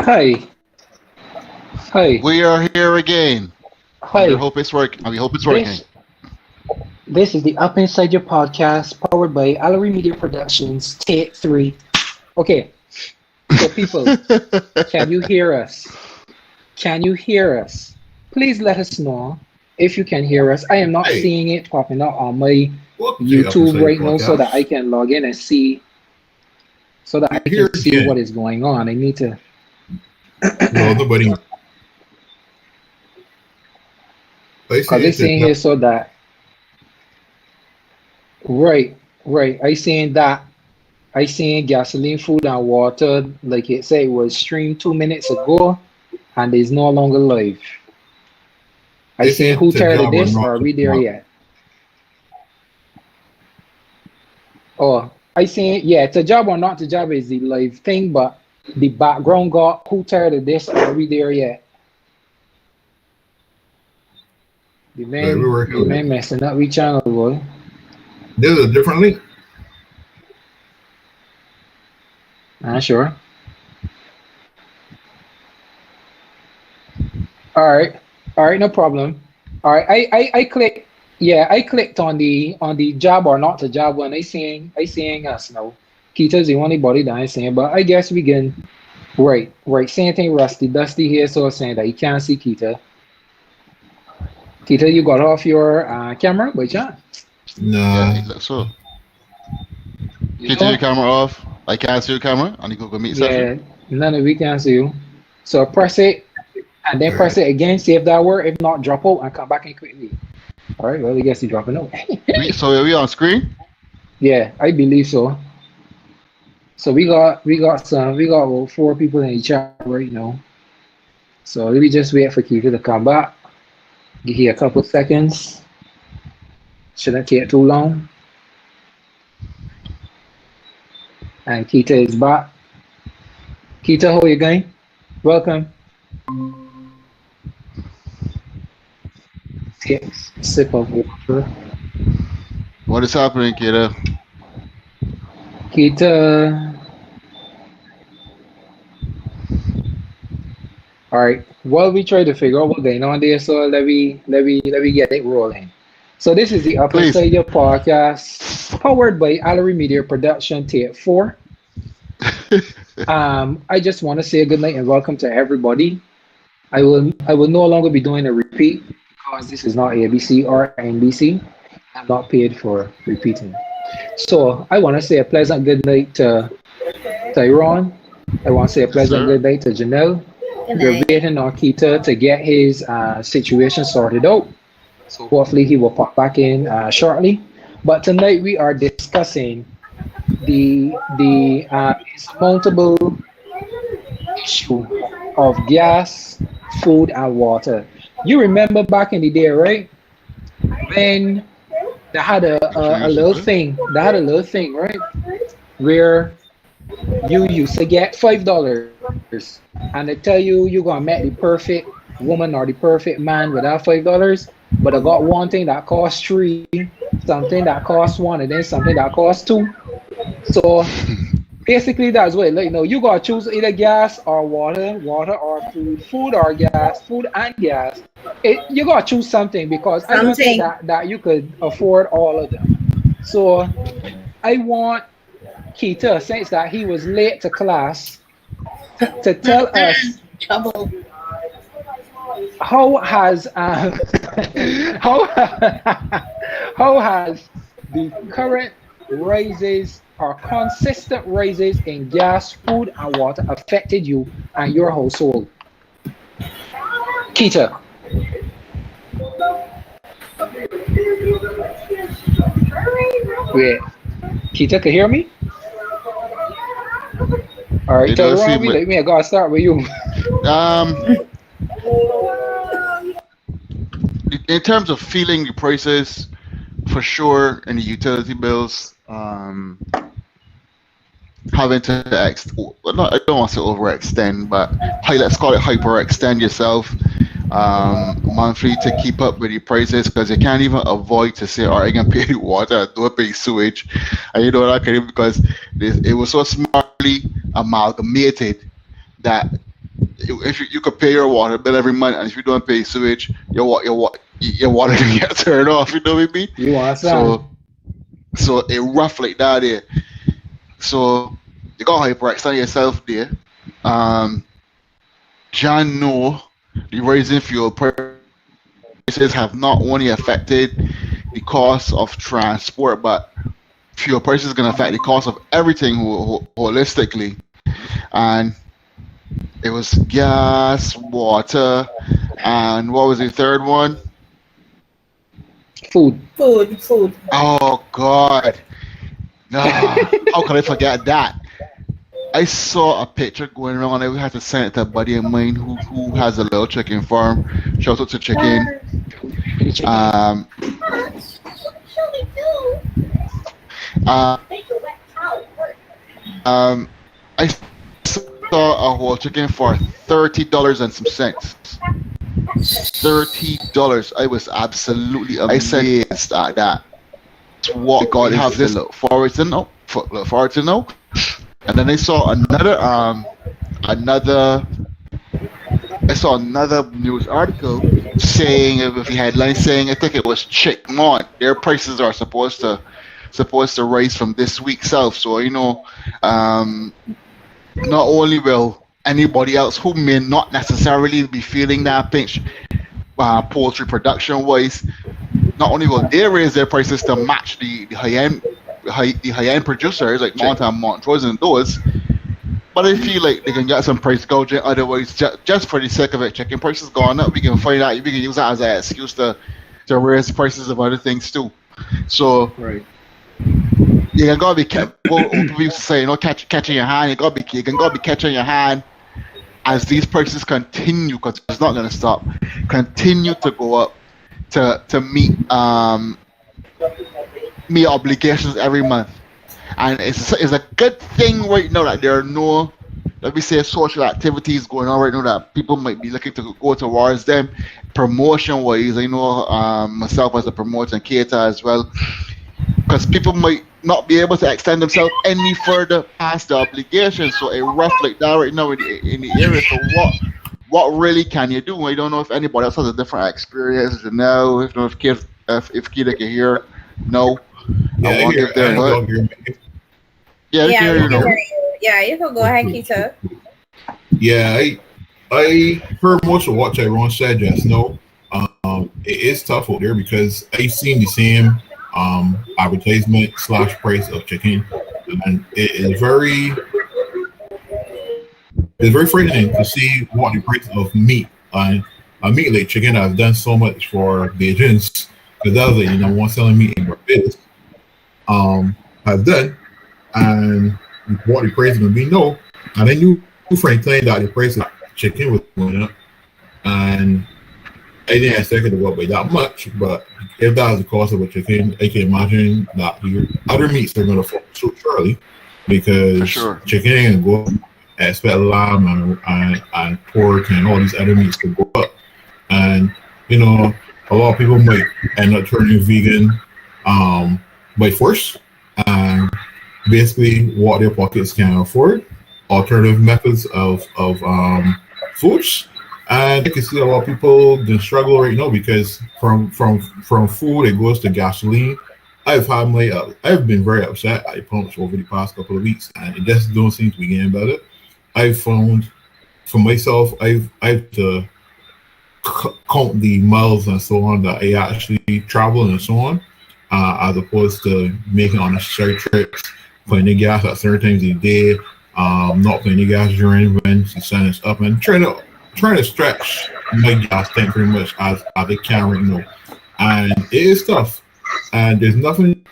Hi, hi, We are here again, and we hi. hope it's working. We hope it's working. This this is the Up Inside Your podcast powered by Allery Media Productions. Take three. Okay, so people, can you hear us? Can you hear us? Please let us know if you can hear us. I am not Hey, seeing it popping up on my welcome to the Up YouTube Inside Your right now, so that I podcast. can log in and see, so that We're I here can see what again. is going on. I need to, Well, nobody. They cause say it's it is saying not. here so that right, right. I saying that. I seen gasoline, food, and water, like it said, it was streamed 2 minutes ago, and is no longer live. I They say seen who it's a tired of job or this, or not are a we there job. yet? Oh, I seen, yeah, it's a job or not a job is the live thing, but the background got who tired of this, or are we there yet? The But we man, were the here. man messing up we channel, boy. There's a different link. Sure. All right, all right, no problem. All right, I click. Yeah, I clicked on the job or not the job one. I seeing us now. Keita's the only body that I saying, but I guess we can. Right, right. Same thing. Rusty, Dusty here, so saying that you can't see Keita. Keita, you got off your camera by chance? Yeah, Nah. it looks so. You Keep your don't? camera off. I can't see your camera on the Google Meet session. Yeah, none of we can see you. So press it and then All press right. it again. See if that work. If not, drop out and come back in quickly. All right. Well, I guess you're dropping out. So are we on screen? Yeah, I believe so. So we got about 4 people in the chat right now. So let me just wait for Keita to come back. Give you a couple seconds. Shouldn't take too long. And Keita is back. Keita, how are you going? Welcome. Take a sip of water. What is happening, kiddo? Keita. All right. While we try to figure out what's going on there, so let me get it rolling. So this is the Up Please. Inside Your podcast, powered by Allery Media Production, Take Four. I just want to say good night and welcome to everybody. I will no longer be doing a repeat because this is not ABC or NBC. I'm not paid for repeating. So I want to say a pleasant good night to Tyrone. I want to say a Yes, pleasant sir. good night to Janelle. Good We're night. waiting on Keita to get his situation sorted out. So hopefully he will pop back in shortly. But tonight we are discussing the insurmountable issue of gas, food, and water. You remember back in the day, right? When they had a little Introduce thing, they had a little thing, right? Where you used to get $5 and they tell you gonna meet the perfect woman or the perfect man with that $5, but I got one thing that costs three, something that costs one, and then something that costs two. So basically that's what like you gotta choose either gas or water, water or food, food or gas, food and gas. You gotta choose something because I don't think Something. that you could afford all of them. So I want Keita, since that he was late to class, to tell us Trouble. how has how how has the current raises or consistent raises in gas, food, and water affected you and your household? Keita, wait, Keita, can you hear me? All right, It does Tyrone, seem we like let me. I gotta start with you. um in terms of feeling the prices, for sure, and the utility bills, having to well, not, I don't want to say overextend, but let's call it hyperextend yourself monthly to keep up with the prices because they can't even avoid to say, all right, I can pay water, don't pay sewage. And you know that kind of because it was so smartly amalgamated that if you could pay your water bill every month, and if you don't pay sewage, your water can get turned off. You know what I mean? You want some? So it rough like that there. So you got hyperextend yourself there. John know the rising fuel prices have not only affected the cost of transport, but fuel prices is going to affect the cost of everything holistically. And it was gas, water, and what was the third one? Food. Oh God! No, how could I forget that? I saw a picture going around. I had to send it to a buddy of mine who has a little chicken farm. Shout out to chicken. I saw a whole chicken for $30 and some cents. $30. I was absolutely amazed at that. What God have this look forward to know. And then I saw another news article saying with the headline saying I think it was Chickmont. Their prices are supposed to rise from this week south. So not only will anybody else who may not necessarily be feeling that pinch poultry production wise, not only will they raise their prices to match the high end producers like Monta and Montrose and those, but I feel like they can get some price gouging otherwise just for the sake of it. Chicken prices going up, we can find out, we can use that as an excuse to raise prices of other things too. So Right. you gotta be careful. People used to say, catching your hand. You gotta be catching your hand as these prices continue, because it's not gonna stop. Continue to go up to meet obligations every month, and it's a good thing right now that there are no, let me say, social activities going on right now that people might be looking to go towards them. Promotion wise, I know myself as a promoter and caterer as well, because people might not be able to extend themselves any further past the obligation. So a rough like that right now in the area. So what really can you do? I don't know if anybody else has a different experience. Now, if Keita can hear, no. Yeah, I want to give their input. Yeah, we can hear you now. Yeah, you can go ahead, Keita. Yeah, I heard most of what Tyrone said just now. It is tough out there because I've seen the same advertisement / price of chicken, and it's very frightening to see what the price of meat and a meat like chicken has done so much for Bajans, because that's like the number one selling meat in Barbados has done, and what the price is going to be. No, and I knew frankly that the price of chicken was going up, and I didn't expect it to go up by that much, but if that is the cost of a chicken, I can imagine that the other meats are going to fall so surely, because chicken ain't going to go up. I expect lamb and pork and all these other meats to go up. And, a lot of people might end up turning vegan by force, and basically what their pockets can afford, alternative methods of foods. And you can see a lot of people they struggle right now because from food it goes to gasoline. I've been very upset at the pumps over the past couple of weeks, and it just don't seem to be getting better. I've found for myself I've to count the miles and so on that I actually travel and so on, as opposed to making unnecessary trips, finding gas at certain times of the day, not finding gas during when the sun is up, and trying to stretch my gas tank pretty much as I can right now. And it is tough. And there's nothing,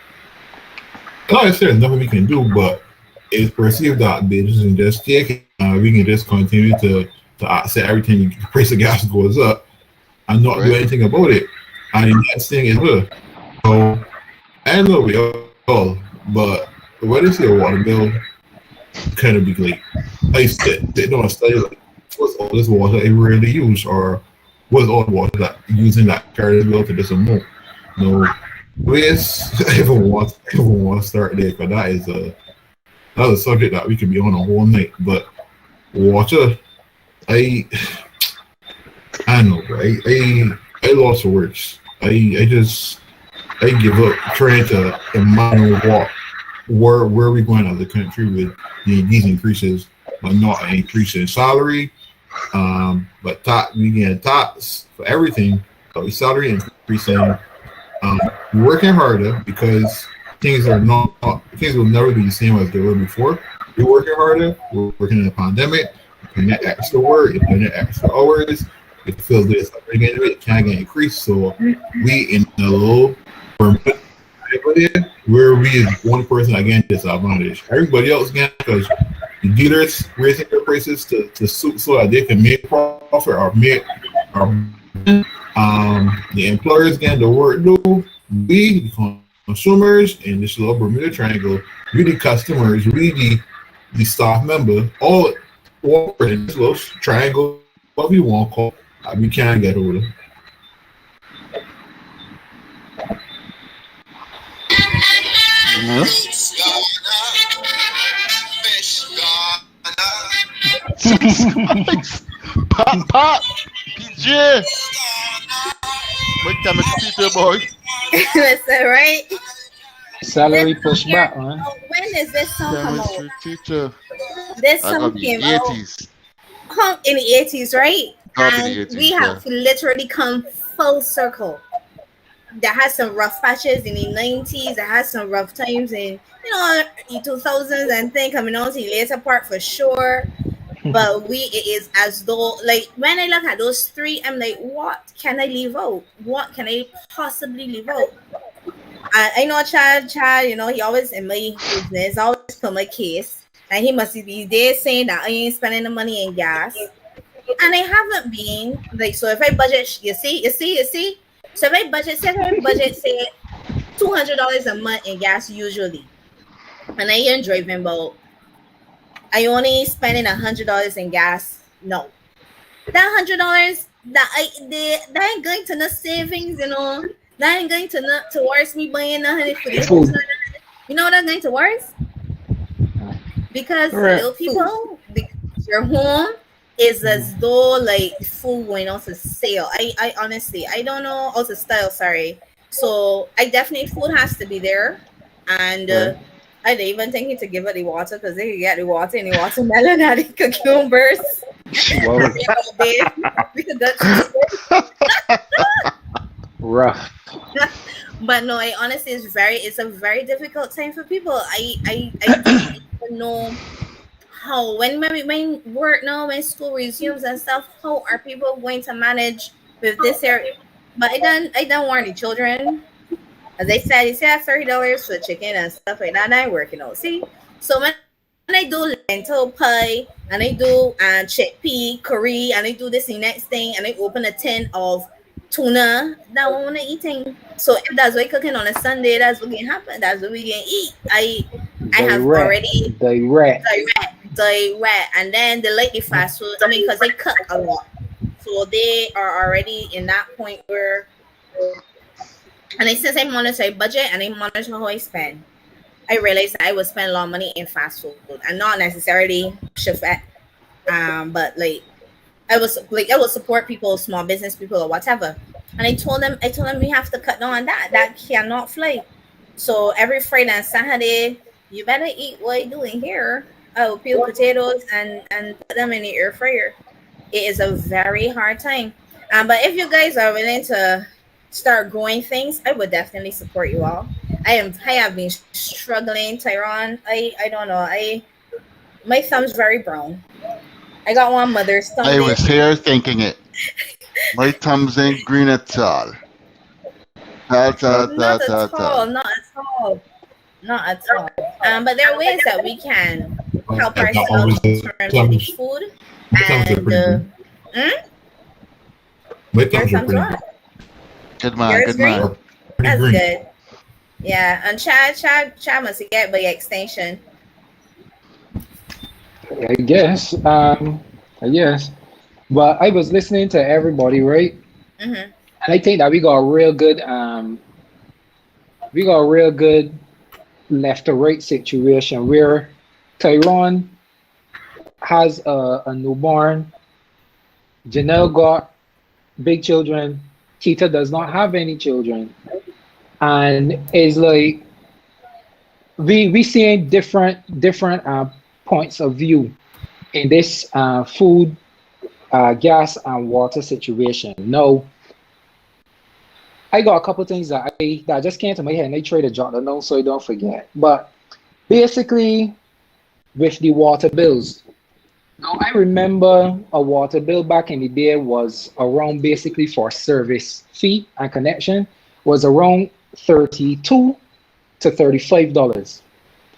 not necessarily nothing we can do, but it's perceived that they just can just take it. We can just continue to accept everything. The price of gas goes up and not do anything about it. And the next thing is, so I know we all, but when they see a water bill, kind of be like, I sit down and study like, what's all this water I really use, or was all about that using that carrier bill to do some more. No, ways everyone wants to start there because that's a subject that we could be on a whole night. But water, I don't know, bro. I lost for words. I give up trying to imagine where we going as a country with these increases, but not an increase in salary. But we get tax for everything. But we salary increasing. We're working harder because things will never be the same as they were before. We're working harder. We're working in a pandemic. We're putting in extra work. We're putting in extra hours. It feels good. It can't get increased. So we in the low where we is one person again disadvantage. Everybody else again because the dealers raising their prices to suit so that they can make profit or make the employers getting the work do. We the consumers in this little Bermuda Triangle, we the customers, we the staff member, all in this little triangle, what we want call, we can't get over them. Pop, PJ. What time is Peter boy? Listen, right? Salary pushback, man. When is this song come out? Teacher. This I song got the came out 80s. in the 80s, right? Probably And the 80s, we have literally come full circle. That has some rough patches in the 90s. That has some rough times in the 2000s and then coming on to the later part for sure. But it is as though, like, when I look at those three, I'm like, what can I leave out? What can I possibly leave out? I know Chad, he always in my business, always put my case. And he must be there saying that I ain't spending the money in gas. And I haven't been. Like, so if I budget, you see? So if I budget, say $200 a month in gas usually. And I ain't driving about, I only spending $100 in gas. No. That $100, that ain't going to no savings, That ain't going to not towards me buying nothing for the food. You know what I'm going towards? Because little people, your home is as though like food went off a sale. I honestly, I don't know, also style, sorry. So I definitely, food has to be there. And I didn't even thinking to give it the water because they could get the water and the watermelon and the cucumbers. We could Rough. But no, I honestly, it's a very difficult time for people. I don't even know how when work now, when school resumes and stuff, how are people going to manage with this area? But I don't want the children. As I said, you say $30 for chicken and stuff like that. I'm working out. See, so when I do lentil pie and I do chickpea curry and I do this the next thing and I open a tin of tuna that I want to eating. So if that's what cooking on a Sunday, that's what can happen. That's what we can eat. I have already direct, and then they like the fast food. I mean, because they cook a lot, so they are already in that point where. And since I monitor budget and I monitor how I spend, I realized I would spend a lot of money in fast food and not necessarily chefette, but like. I will support people, small business people or whatever. And I told them we have to cut down on that. That cannot fly. So every Friday and Saturday, you better eat what you're doing here. I will peel potatoes and put them in the air fryer. It is a very hard time. But if you guys are willing to start growing things, I would definitely support you all. I have been struggling, Tyrone. I don't know. My thumb's very brown. I got one mother's thumb. I was here thinking it. My thumbs ain't green at all. Not at all. But there are ways that we can help ourselves in terms of food. And My thumbs are pretty good man. That's good. Yeah, and Chad must get by extension. I guess. But I was listening to everybody, right? Mm-hmm. And I think that we got a real good left to right situation where Tyrone has a newborn, Janelle got big children, Keita does not have any children, and it's like we seeing different points of view in this food, gas, and water situation. No, I got a couple things that just came to my head, and I try to jot them down so I don't forget. But basically, with the water bills, now I remember a water bill back in the day was around basically for service fee and connection was around $32 to $35.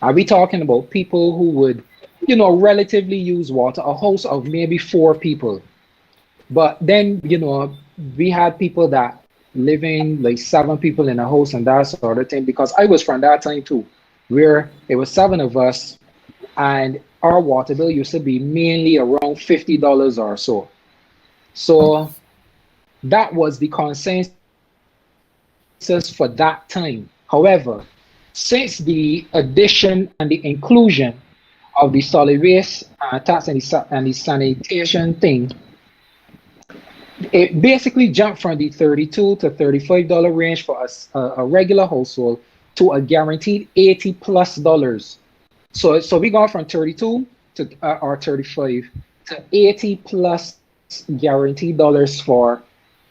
Are we talking about people who would, relatively use water? A house of maybe 4 people. But then, we had people that living like 7 people in a house and that sort of thing. Because I was from that time too, where it was 7 of us, and our water bill used to be mainly around $50 or so. So that was the consensus for that time. However, since the addition and the inclusion of the solid waste tax and the sanitation thing, it basically jumped from the $32 to $35 range for us, a regular household, to a guaranteed $80+ So we gone from 32 to or 35 to $80+ guaranteed dollars for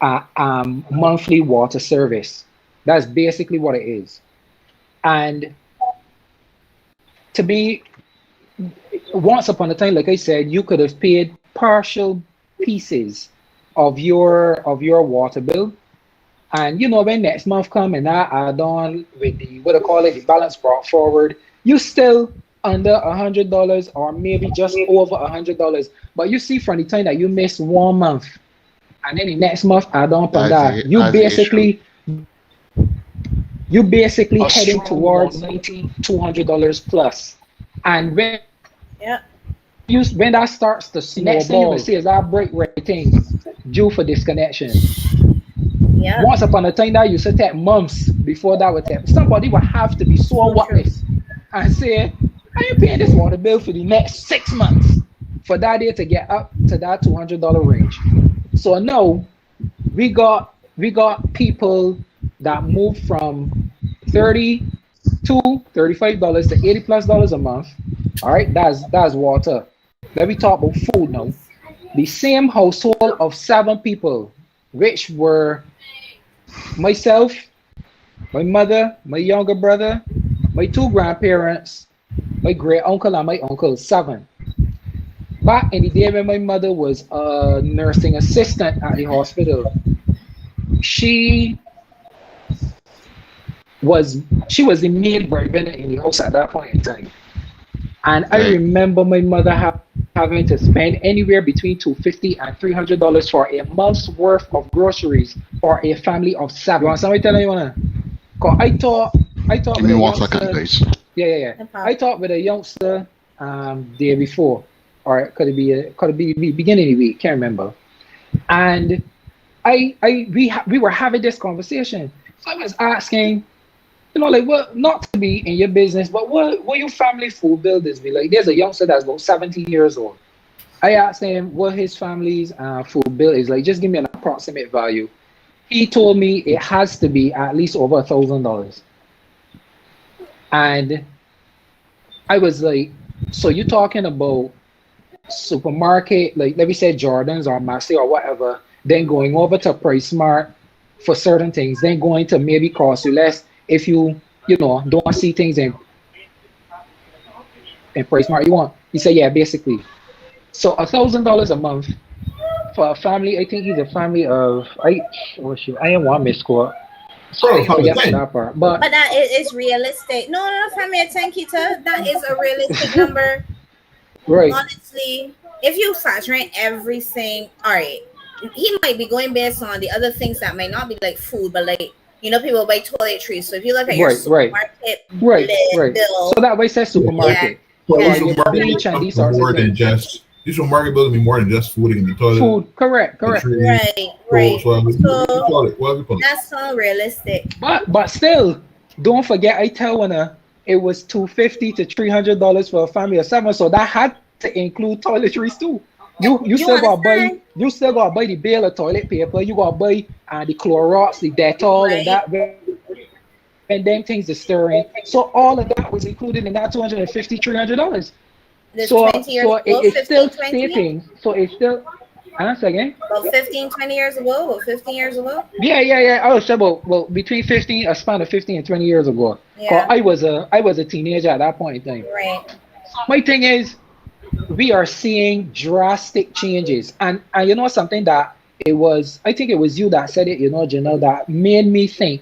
monthly water service. That's basically what it is. And to be, once upon a time, like I said, you could have paid partial pieces of your water bill, and when next month come and I add on with the the balance brought forward, you still under $100 or maybe just over $100. But you see, from the time that you miss 1 month and then the next month add on for that, you basically heading towards $200 plus. And when that starts to snowball, next thing you will see is our break ratings due for disconnection. Yeah. Once upon a time that used to take months before that would take. Somebody would have to be so witness and say, "Are you paying this water bill for the next 6 months for that day to get up to that $200 range?" So now we got people that move from $30 to $35 to $80+ a month. All right, that's water. Let me talk about food now. The same household of 7 people, which were myself, my mother, my younger brother, my 2 grandparents, my great uncle, and my uncle, 7. Back in the day when my mother was a nursing assistant at the hospital, she was the main breadwinner in the house at that point in time. And I remember my mother having to spend anywhere between $250 and $300 for a month's worth of groceries for a family of 7. You want somebody telling you wanna? Cause I thought. Give me 1 second, guys. Yeah. I talked with a youngster day before, or could it be beginning of the week? Can't remember. And we were having this conversation. So I was asking, what, not to be in your business, but what your family food bill is be like. There's a youngster that's about 70 years old. I asked him what his family's food bill is like. Just give me an approximate value. He told me it has to be at least over $1,000. And I was like, so you're talking about supermarket, like let me say Jordan's or Massey or whatever, then going over to Price Smart for certain things, then going to maybe cost you less if you don't see things in Price Smart you say, yeah, basically. So $1,000 a month for a family. I think he's a family of I didn't want to misquote. So forget that part. But that is realistic. No, family, thank you, that is a realistic number. Right. Honestly, if you factor in everything, all right, he might be going based on the other things that might not be like food, but like, people buy toiletries. So if you look at your supermarket right. bill, So that way says supermarket. Supermarket is more than just These market bills be more than just food in the toilet. Food, correct. Right, So, right. so we So call it. What we call it? that's unrealistic. But still, don't forget I tell one it was $250 to $300 for a family of 7, so that had to include toiletries too. You still understand? gotta buy the bale of toilet paper. You gotta buy the Clorox, the Dettol, and that. And them things are stirring. So all of that was included in that $250, $300. This So 20 years so ago, it's 15, still 20? stating. So it's still. Answer again. About 15, 20 years ago, or 15 years ago. Yeah. I was sure well between 15, a span of 15 and 20 years ago. 'Cause Yeah. I was a teenager at that point in time. Right. My thing is, we are seeing drastic changes, and you know something that I think it was you that said it, Janelle, that made me think.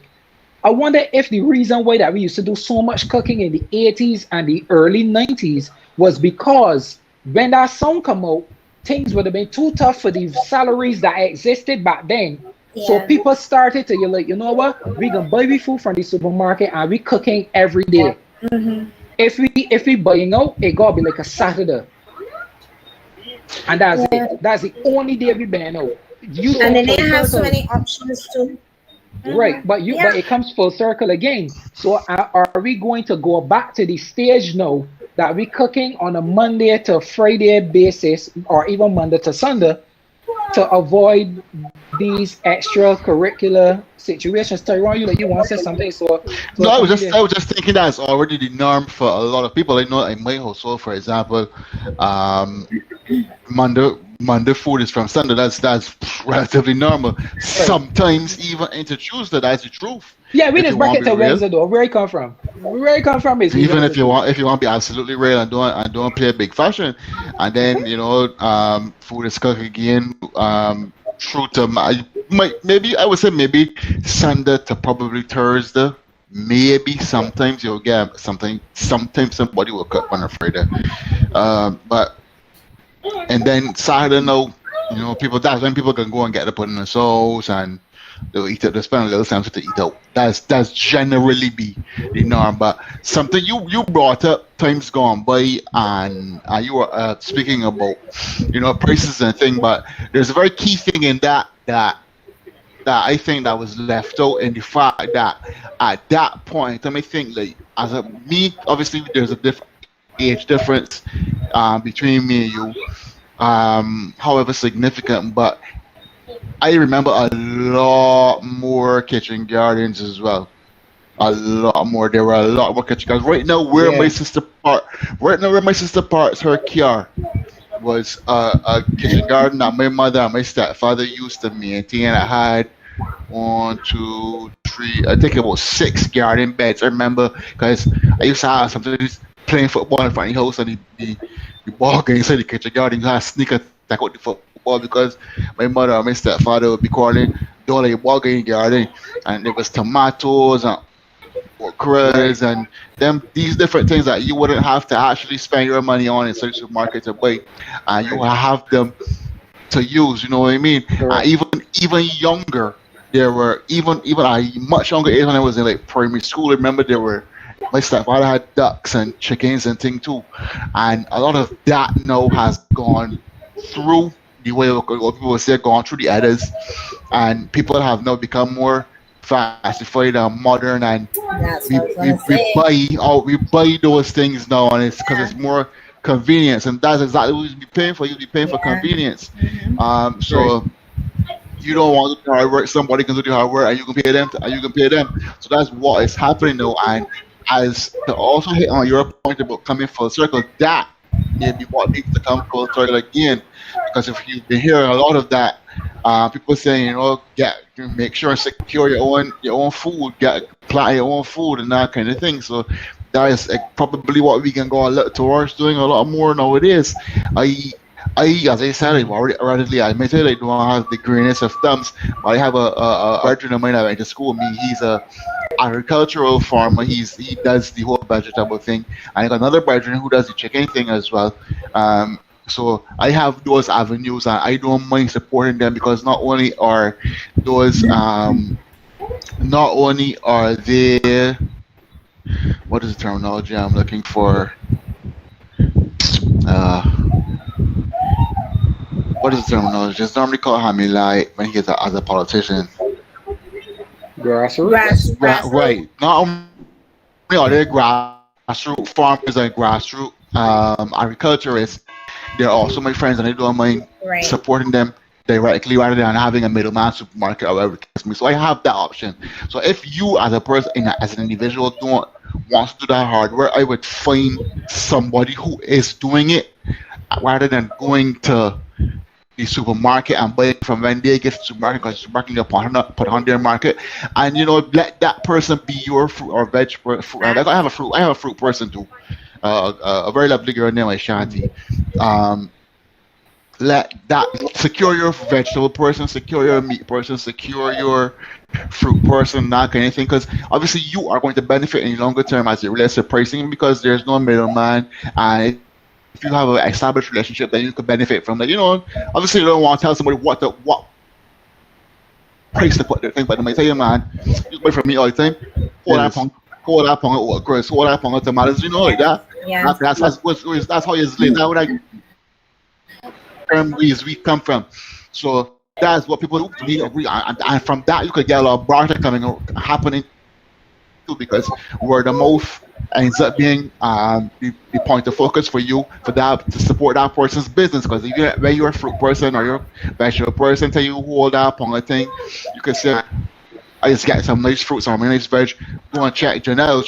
I wonder if the reason why that we used to do so much cooking in the 80s and the early 90s was because when that song come out, things would have been too tough for the salaries that existed back then. So Yeah. people started to, you're like, you know what? We gonna buy we food from the supermarket and we cooking every day. Mm-hmm. If we buying out, it gotta be like a Saturday. And that's it. That's the only day we buying out. You And then come they full have so circle. many options too. Right, but Yeah. it comes full circle again. So are we going to go back to the stage now that we cooking on a Monday to Friday basis, or even Monday to Sunday, to avoid these extracurricular situations? Tyrone, you want to say something? So No, I was just thinking that's already the norm for a lot of people. I know in my household, for example, Monday food is from Sunday. That's relatively normal. Sometimes even into Tuesday. That's the truth. Yeah, we If just you break want it to to be real. Wednesday though. Where it come from? Where it come from is Even if you want to be absolutely real and don't play big fashion, and then food is cooked again. Through to maybe I would say maybe Sunday to probably Thursday. Maybe sometimes you'll get something. Sometimes somebody will cook on a Friday, but and then Saturday now, that's when people can go and get the pudding and sauce and they'll eat it. They spend a little time to eat out. That's generally be the norm. But something you brought up times gone by, and you were speaking about prices and thing. But there's a very key thing in that I think that was left out in the fact that at that point, I think like obviously there's a different age difference between me and you, however significant, but I remember a lot more kitchen gardens as well. A lot more. There were a lot more kitchen gardens. Right now, where my sister parks her car was a kitchen garden that my mother and my stepfather used to maintain. I had 1, 2, 3, I think about 6 garden beds. I remember because I used to have something playing football in front of the house, and the ball going inside the kitchen garden. I sneak attack out the football because my mother and my stepfather would be calling, don't let your ball go in the garden. And there was tomatoes and okras and these different things that you wouldn't have to actually spend your money on inside the supermarket to buy, and you have them to use. You know what I mean? Even younger, there were even a much younger age when I was in like primary school. I remember my stepfather had ducks and chickens and thing too, and a lot of that now has gone through the way what people say, gone through the editors, and people have now become more fastified and modern, and we buy those things now, and it's because it's more convenience, and that's exactly what you'd be paying for. You'd be paying for convenience. So you don't want to do hard work, somebody can do the hard work, and you can pay them. So that's what is happening now. And as to also hit on your point about coming full circle, that maybe what needs to come full circle again, because if you've been hearing a lot of that, people saying, make sure and secure your own food, plant your own food and that kind of thing. So that is probably what we can go a little towards doing a lot more nowadays. As I said, I've already admitted I don't have the greenest of thumbs, but I have a brethren of mine that went to school with me. He's a agricultural farmer. He does the whole vegetable thing, and I got another brethren who does the chicken thing as well. So I have those avenues, and I don't mind supporting them, because not only are they, what is the terminology I'm looking for? what is the terminology? It's normally called Hamilai when he is as a politician. Grassroots. Right. Not only are there grassroots farmers and grassroots agriculturists, they're also my friends, and I don't mind Right. supporting them directly rather than having a middleman supermarket or whatever it is. So I have that option. So if you as a person, as an individual, don't want to do that hard work, I would find somebody who is doing it rather than going to the supermarket and buying from when they get to the supermarket, because the supermarket they put on their market, and let that person be your fruit or veg. I have a fruit person too. A very lovely girl named Ashanti. Let that secure your vegetable person, secure your meat person, secure your fruit person, not anything, because obviously you are going to benefit in the longer term as it relates to pricing, because there's no middleman, and if you have an established relationship, then you could benefit from that. Obviously you don't want to tell somebody what price to put their thing, but they might tell you, man, you buy from me all the time. Hold that pong of okras, hold that pong of tomatoes, like that. Yeah. That's how it's laid. That's what we come from. So that's what people really agree on, and from that you could get a lot of barter happening too, because word of mouth ends up being the point of focus for you for that to support that person's business. Because when you're a fruit person or you're a vegetable person, tell you hold up on a thing, you could say, I just got some nice fruits or nice veg. Go and check Janelle.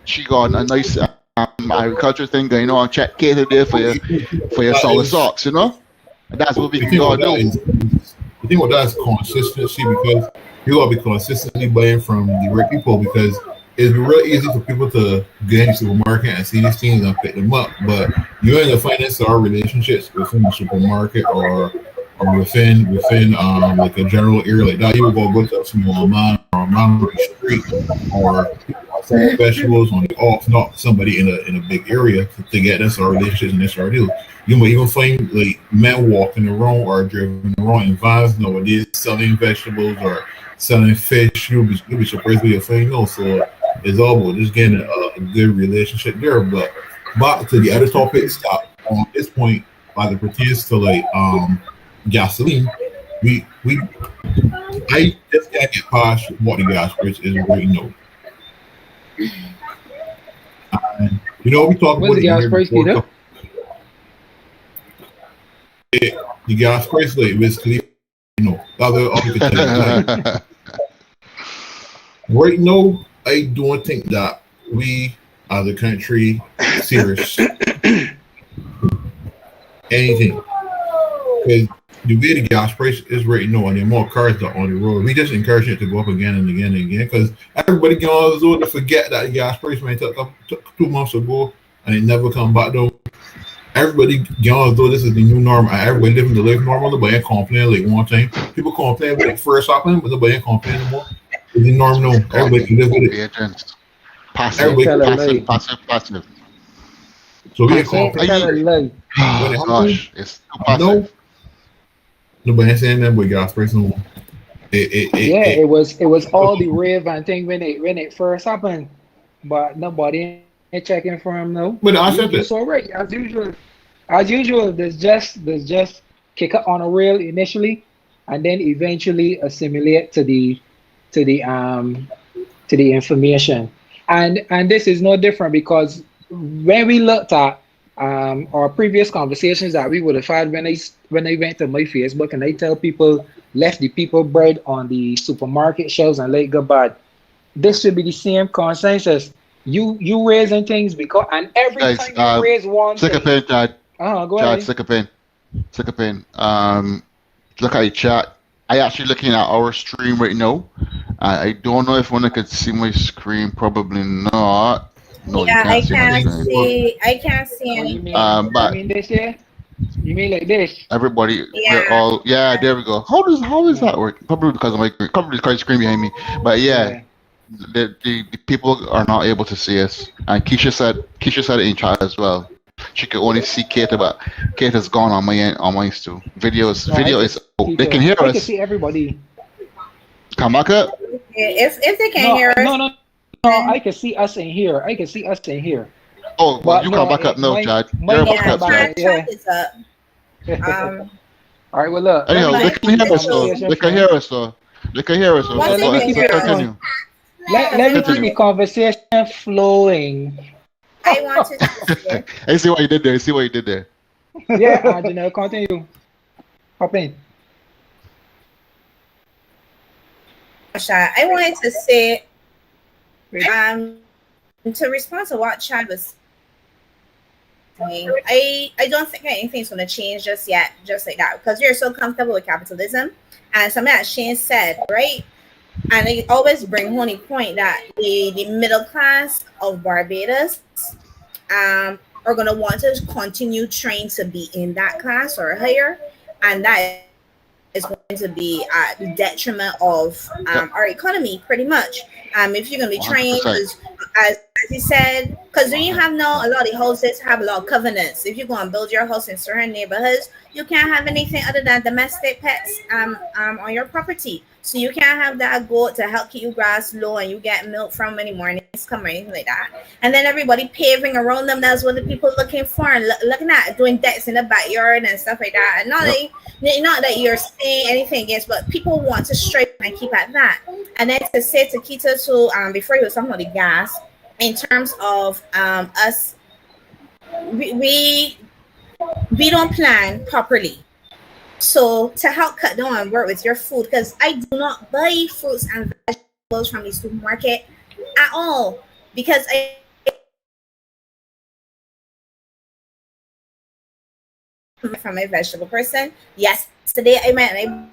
She got a nice agriculture thing going on. Check Kate there for your solid socks. That's what we can go do. The thing with that is consistency, because you gotta be consistently buying from the right people, because it's real easy for people to get in the supermarket and see these things and pick them up. But you end up finding our relationships within the supermarket or within like a general area like that. You will go to a small man or a man on the street or sell vegetables on the off, not somebody in a big area to get this our relationships and this our deal. You might even find like men walking around or driving around in vans nowadays selling vegetables or selling fish. You'll be surprised what you'll find. So it's all about just getting a good relationship there. But back to the other topics that on this point, as it pertains to like gasoline, I just can't get past what the gas price is right now. And we talk What's about the gas price, Peter? The gas price, like basically, right now, I don't think that we as a country serious anything, because the way the gas price is right now and the more cars that are on the road, we just encourage it to go up again and again and again, because everybody get on the road to forget that the gas price might took 2 months ago and it never come back though. Everybody get on as though this is the new norm, and everybody living the life normal. Nobody ain't complaining like one time. People complain when it first happened, but nobody ain't complaining anymore. It's the norm now. Everybody can live with it. Passive. So we ain't complaining. Gosh, it's too passive. Nobody ain't saying that, but gas price no more. It was all the rave and thing when it first happened, but nobody ain't checking for him now. But I said it's all right as usual. There's just kick it on a rail initially, and then eventually assimilate to the information. And this is no different, because when we looked at our previous conversations that we would have had when I went to my Facebook and I tell people left the people bread on the supermarket shelves and let go bad. This should be the same consensus. You raising things because, and every guys, time you raise one thing. Second pen, Chad. Go ahead. Second pen. Look at the chat. I actually looking at our stream right now. I don't know if one could see my screen. Probably not. No, yeah, I can't see anything. But you mean this here? You mean like this? Everybody, yeah. they're all there we go. How is that work? Probably because of the screen behind me. But yeah. The people are not able to see us, and Keisha said it in chat as well. She could only see Kate, but Kate has gone on my end, on mine too. Video is they can hear us. I can see everybody. Come back up. If they can't hear us. No, I can see us in here. Oh, well, you come back up. No, Chad. You're back up. Chad is up. All right, well, look. Anyhow, Let they me can hear us though. conversation They can flowing. hear us though. They can hear us though. What's Go Let me ahead. keep So it continue. flowing. Let me keep Continue. the conversation flowing. I wanted to say, I see what you did there. See what you did there. Yeah, Angela, continue. Hop in. Sha, I wanted to say, to respond to what Chad was saying, I don't think anything's going to change just yet, just like that, because you're so comfortable with capitalism. And something that Shane said, right? And I always bring home the point that the middle class of Barbados are going to want to continue trying to be in that class or higher. And that is going to be at the detriment of our economy, pretty much. If you're going to be trying, 100%. as he said, because when you have now, a lot of the houses have a lot of covenants. If you're going to build your house in certain neighborhoods, you can't have anything other than domestic pets on your property. So you can't have that goat to help keep your grass low and you get milk from any mornings come or anything like that. And then everybody paving around them. That's what the people looking for and looking at, doing decks in the backyard and stuff like that. And not that you're saying anything against, but people want to strive and keep at that. And then to say to Kita to before you was talking about the gas, in terms of us, we don't plan properly. So to help cut down and work with your food, because I do not buy fruits and vegetables from the supermarket at all, because from a vegetable person. Yesterday I went and I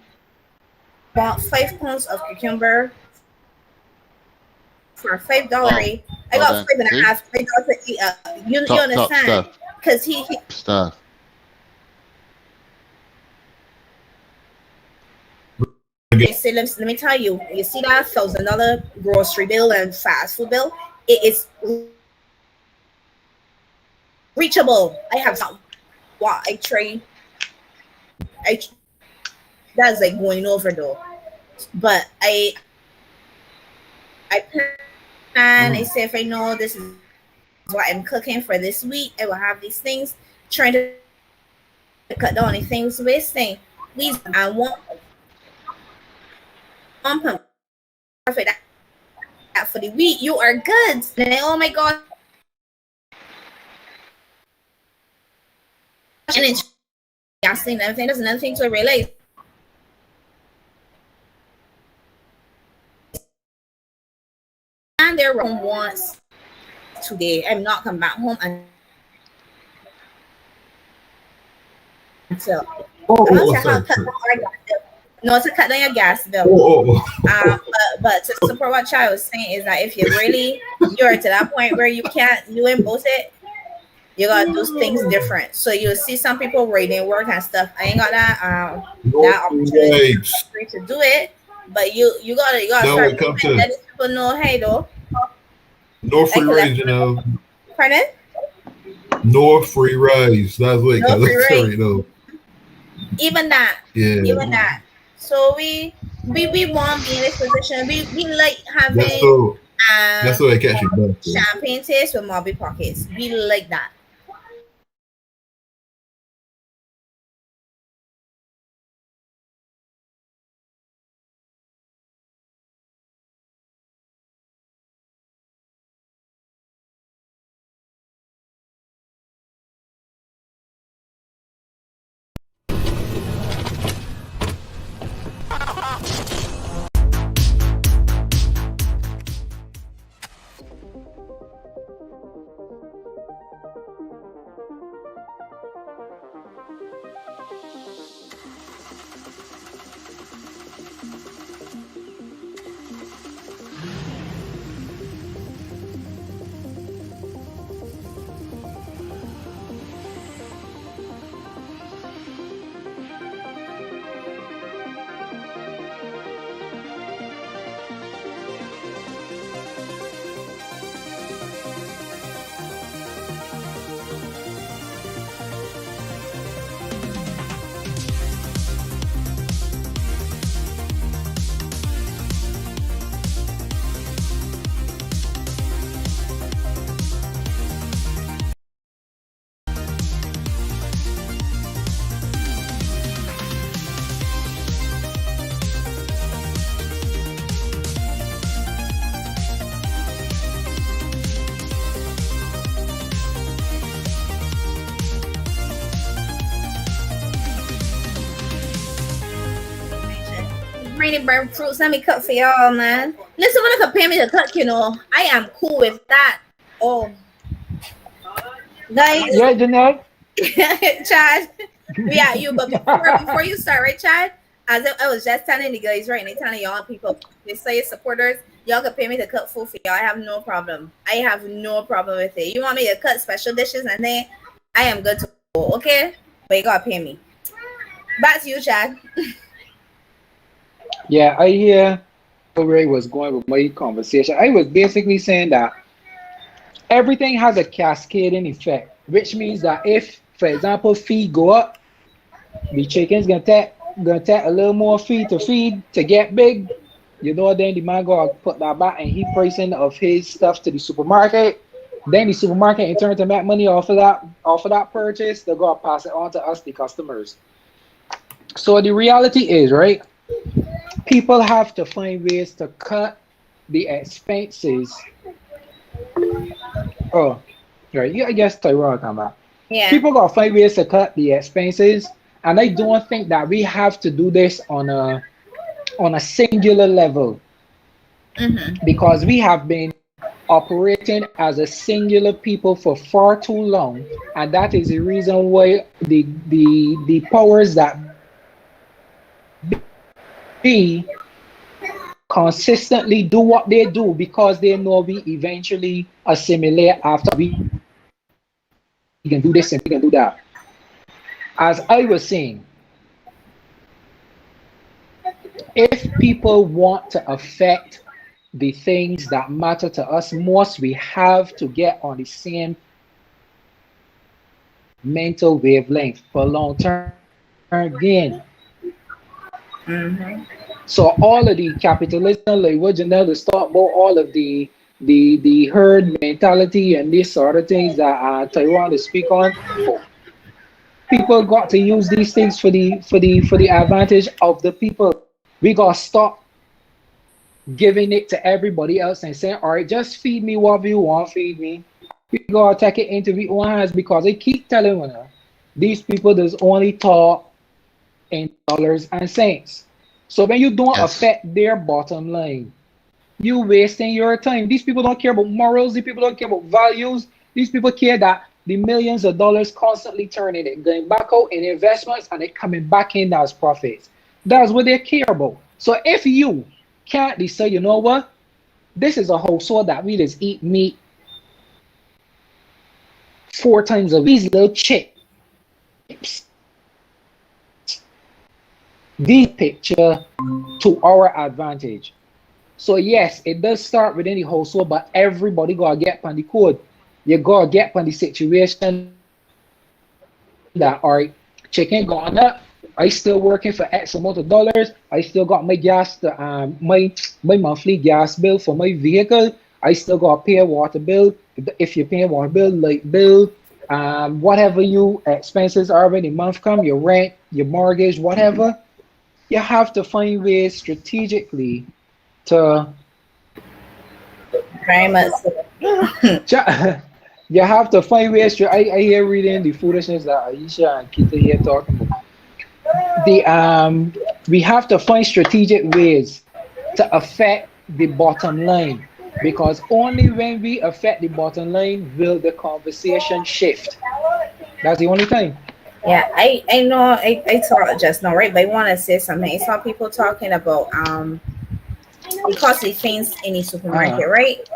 bought 5 pounds of cucumber for $5. I got five and a half. I got to eat you understand? Because he Stuff. say, let me tell you, you see that $1,000 grocery bill and fast food bill, it is reachable. I have some. What I trade, that's like going over though. But I plan. I say if I know this is what I'm cooking for this week, I will have these things. Trying to cut down the things wasting. Please, I want perfect that for the week. You are good. And then, oh my god. And it's gasoline and everything. There's another thing to realize. And their room once today. I'm not coming back home until to cut down your gas bill. But to support what Charles was saying is that if you're to that point where you ain't both it, you gotta do things different. So you'll see some people rating work and stuff. I ain't got that opportunity to do it, but you gotta start letting people know, hey though. No free rides, Pardon? No free rides. That's what no free rides. Though. Even that. So we want to be in this position. We like having that's what I catch you. Champagne taste with Mobby pockets. We like that. pretty burn fruits. Let me cut for y'all, man. Listen, when I could pay me to cut, I am cool with that. Oh, guys, Yeah, Janelle. Chad. Yeah, you. But before you start, right, Chad? As I was just telling the guys, right, and telling y'all people, they say supporters, y'all can pay me to cut food for y'all. I have no problem. I have no problem with it. You want me to cut special dishes and then I am good to go, okay? But you gotta pay me. Back to you, Chad. Yeah, I hear where I was going with my conversation. I was basically saying that everything has a cascading effect, which means that if, for example, feed go up, the chicken's gonna take a little more feed to get big. Then the man gonna put that back and he pricing of his stuff to the supermarket. Then the supermarket in turn to make money off of that purchase, they're gonna pass it on to us, the customers. So the reality is, right? People have to find ways to cut the expenses. Oh, right. Yeah, I guess Tyrone come back. Yeah. People gotta find ways to cut the expenses, and I don't think that we have to do this on a singular level, because we have been operating as a singular people for far too long, and that is the reason why the powers that be consistently do what they do, because they know we eventually assimilate after we can do this and we can do that. As I was saying, if people want to affect the things that matter to us most, we have to get on the same mental wavelength for long term gain. So all of the capitalism, like what Janelle is talking about, all of the herd mentality and these sort of things that Tyrone to speak on, people got to use these things for the advantage of the people. We gotta stop giving it to everybody else and saying, all right, just feed me whatever you want, feed me. We gotta take it into our own hands, because they keep telling me these people does only talk in dollars and cents. So when you don't affect their bottom line, you wasting your time. These people don't care about morals. These people don't care about values. These people care that the millions of dollars constantly turning it, going back out in investments and it coming back in as profits. That's what they care about. So if you can't decide, you know what, this is a household that we just eat meat 4 times a week. These little chips, the picture to our advantage. So yes, it does start within the household, but everybody gotta get on the code. You gotta get on the situation that, all right, chicken gone up, I still working for X amount of dollars, I still got my gas, my monthly gas bill for my vehicle, I still gotta pay a water bill. If you're paying water bill, light bill, whatever you expenses are when the month come, your rent, your mortgage, whatever, you have to find ways strategically to very much. You have to find ways. I hear reading the foolishness that Aisha and Kita here talking about. We have to find strategic ways to affect the bottom line, because only when we affect the bottom line will the conversation shift. That's the only thing. Yeah, I know. I thought just now, right? But I want to say something. I saw people talking about the costly things in the supermarket, right?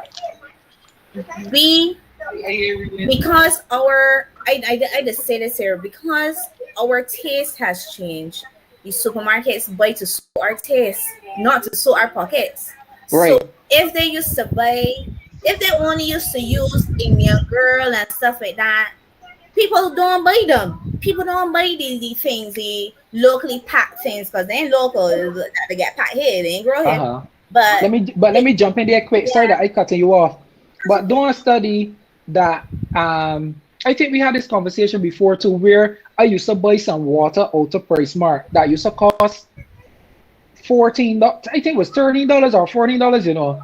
Because I just say this here, because our taste has changed. The supermarkets buy to suit our taste, not to suit our pockets. Right. So if they only used to use in your girl and stuff like that, people don't buy them. People don't buy the things, the locally packed things, because they ain't local. They get packed here, they ain't grow here. But let me jump in there quick. Sorry that I cutting you off. But don't study that. I think we had this conversation before too, where I used to buy some water out of Price Mart that used to cost $14. I think it was $13 or $14.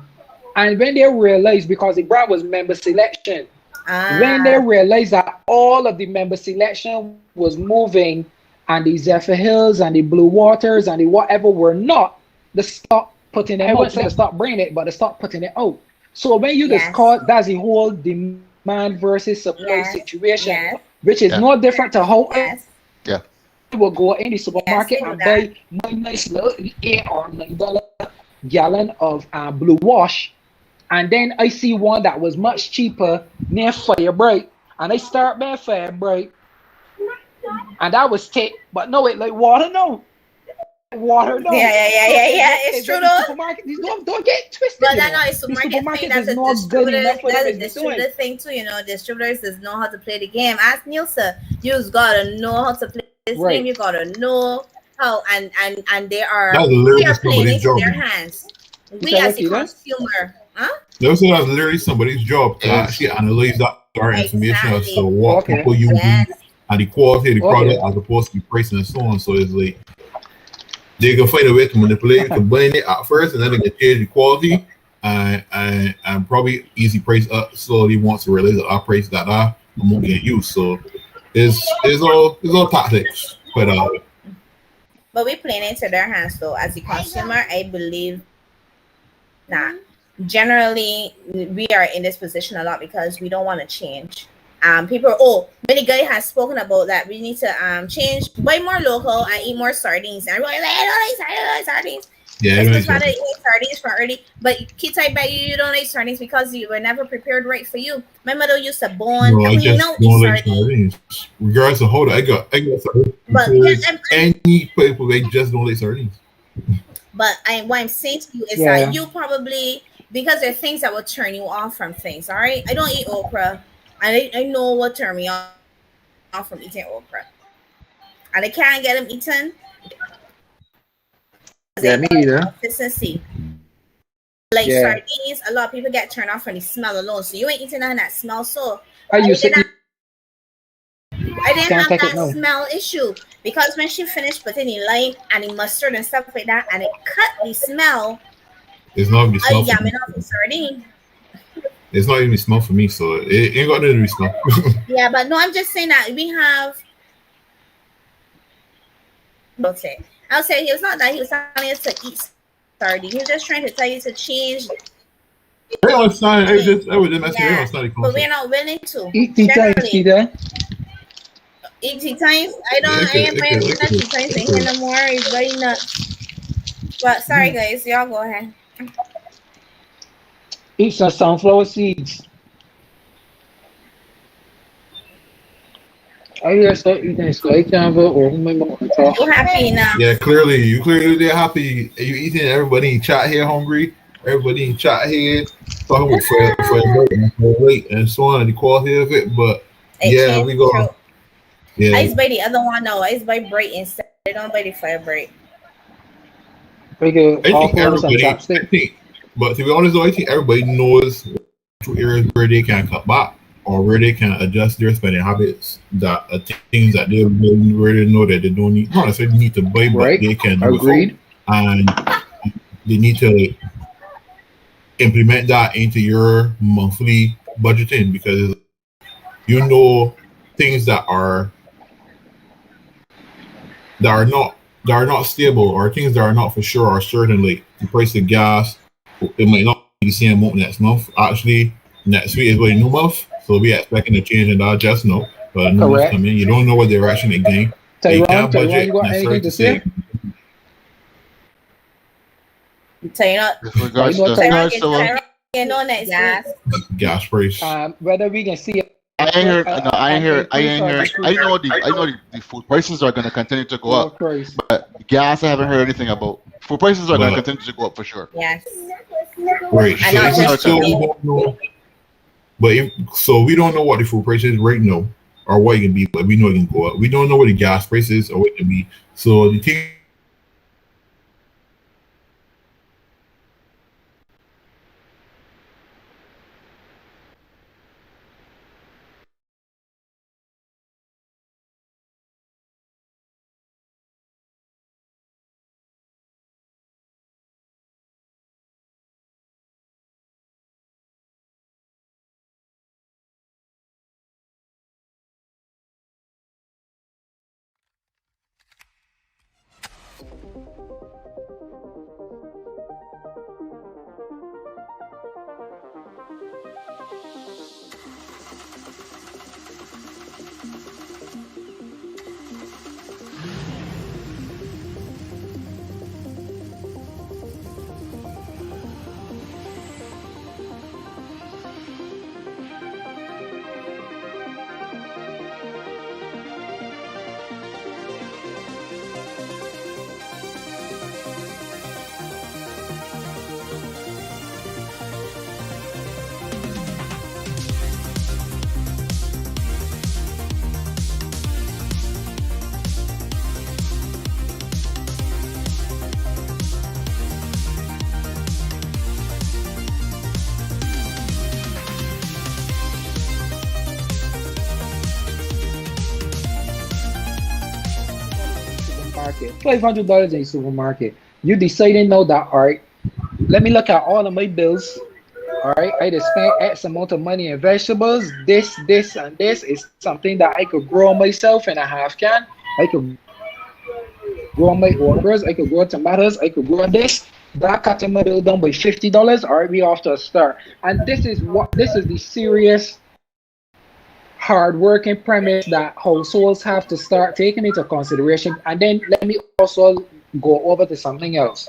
And when they realized, because the brand was member selection, when they realized that all of the member selection was moving, and the Zephyr Hills and the Blue Waters and the whatever were not, they stop putting them out. Say they stop bringing it, but they stop putting it out. So when you Yes. discuss that's the whole demand versus supply Yes. situation, Yes. which is Yeah. no different to how Yes. Yeah. I will go in the supermarket Yes, and they buy my nice little $8 or $9 gallon of blue wash, and then I see one that was much cheaper near Firebright, and I start buying Firebright, and that was take, but no, it like water, no. Water though. Yeah. It's true The though. supermarket, these don't get twisted. But You that's know, not a the supermarket thing. supermarkets That's is a not good distributor. enough for them That's to a be doing. distributor thing too. You know, distributors does know how to play the game. Ask Nielsen. You just gotta know how to play this Right. game. You gotta know how, and they are. That's We literally are playing somebody's into job. their hands. You We say as what, a Keita? consumer, huh? They say that's literally somebody's job to Is actually analyze that our information as to Exactly. what Okay. people using Yes. and the quality of the Okay. product as opposed to the pricing and so on. So it's like they can find a way to manipulate you to blend it at first, and then they can change the quality and probably easy price up slowly once they realize that our price that I'm not getting used. So it's all tactics. But But we playing into their hands though. As a consumer, I believe that generally we are in this position a lot because we don't want to change. People, many guy has spoken about that we need to change, buy more local and eat more sardines. And everybody's like, I don't like sardines. yeah, It's because anyways, father eat sardines from early. But kids, I bet you don't like sardines because you were never prepared right for you. My mother used to bone, no, I and we just know don't eat like sardines. sardines. Regardless of hold I got sardines But yeah, because any people they just don't like sardines. what I'm saying to you is Yeah. that you probably, because there are things that will turn you off from things. All right, I don't eat okra. I know what turned me off from eating okra, and I can't get them eaten Yeah, me either. consistency. Like Yeah. sardines, a lot of people get turned off from the smell alone. So you ain't eating nothing that smells. So I used to eat. I didn't Can't have take it that no. smell issue because when she finished putting the lime and the mustard and stuff like that, and it cut the smell, It's not even the I smell for me. yamming off the sardine. It's not even the smell for me, so it ain't got nothing to do with smell. Yeah, but no, I'm just saying that we have. Okay, I'll say he was not that he was telling you to eat sardine. He was just trying to tell you to change. I understand. I was just messing. I Yeah, understand the but we're concept. not willing to. Eat tea times, Generally, Keita. eat tea times. I ain't buying tea times in here no more. It's very nuts. But sorry, guys, y'all go ahead. Eat some sunflower seeds. I hear start eating steak canva or my mom talk. You happy now? Yeah, you clearly they're happy. You eating? Everybody in chat here hungry. Everybody in chat here talking about for weight and so on and the quality of it. But yeah, we go. True. Yeah, I just buy the other one now. I just buy Bright instead. I don't buy the Fire Bright. We go I all think for some everybody. chopstick. But to be honest, though, I think everybody knows areas where they can cut back or where they can adjust their spending habits. That are things that they really know that they don't need, not necessarily need to buy, but Right. they can do Agreed. it, and they need to implement that into your monthly budgeting because you know things that are not stable or things that are not for sure are certain, like the price of gas. It might not be the same amount next month. Actually, next week is a new month, so we expecting a change in that just now. But new month Correct. coming, you don't know what direction it going. You can't Tyrone, budget you got necessarily anything to to say? So you're not. with regards Right, to not You know next gas. gas price. Whether we can see I ain't heard. No, I ain't heard. increase or I know the food prices are going to continue to go up. price. But gas, I haven't heard anything about. Food prices are going to continue to go up for sure. Yes. Right. I So know, even just still, we to- don't know. But so we don't know what the food price is right now, or what it can be. But we know it can go up. We don't know what the gas price is or what it can be. So the thing. supermarket. $500 in the supermarket. You deciding now that, all right, let me look at all of my bills. All right, I just spent X amount of money in vegetables. This, and this is something that I could grow myself in a half can. I could grow my okras, I could grow tomatoes, I could grow this. That cutting my bill down by $50. All right, we off to a start. And this is the serious, hard-working premise that households have to start taking into consideration. And then let me also go over to something else.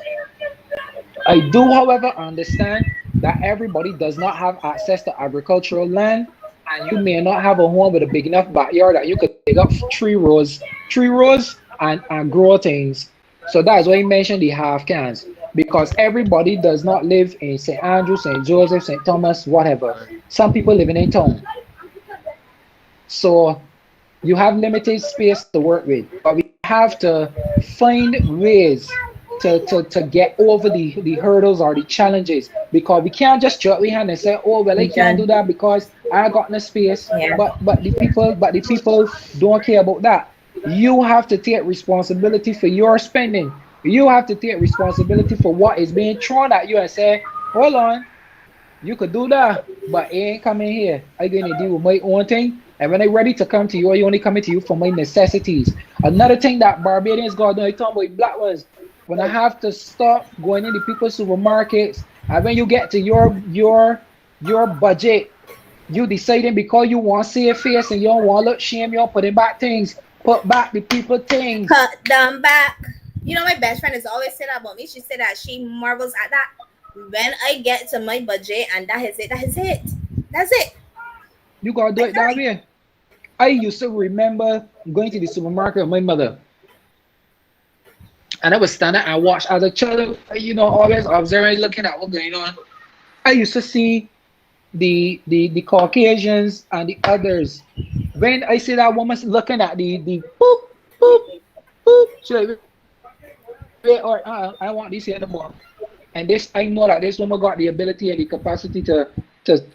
I do, however, understand that everybody does not have access to agricultural land, and you may not have a home with a big enough backyard that you could dig up tree rows and grow things. So that's why I mentioned the half cans, because everybody does not live in St. Andrew, St. Joseph, St. Thomas, whatever. Some people living in town. So you have limited space to work with, but we have to find ways to get over the hurdles or the challenges, because we can't just jerk we hand and say, oh well, I can't do that because I got no space. Yeah. But the people don't care about that. You have to take responsibility for your spending. You have to take responsibility for what is being thrown at you and say, hold on, you could do that, but it ain't coming here. I'm gonna deal with my own thing. And when I'm ready to come to you, I only coming to you for my necessities. Another thing that Barbadians got done, I talking about black ones. When I have to stop going into people's supermarkets, and when you get to your budget, you deciding because you want to see a face and you don't want to look shame, you're putting back things. Put back the people things. Put them back. You know, my best friend has always said that about me. She said that she marvels at that. When I get to my budget and that is it. That's it. You gotta do it that way. I used to remember going to the supermarket with my mother. And I was standing and watch as a child, you know, always observing, looking at what's going on. I used to see the Caucasians and the others. When I see that woman looking at the boop, boop, boop, she like, wait, or I want this here no more. And this, I know that this woman got the ability and the capacity to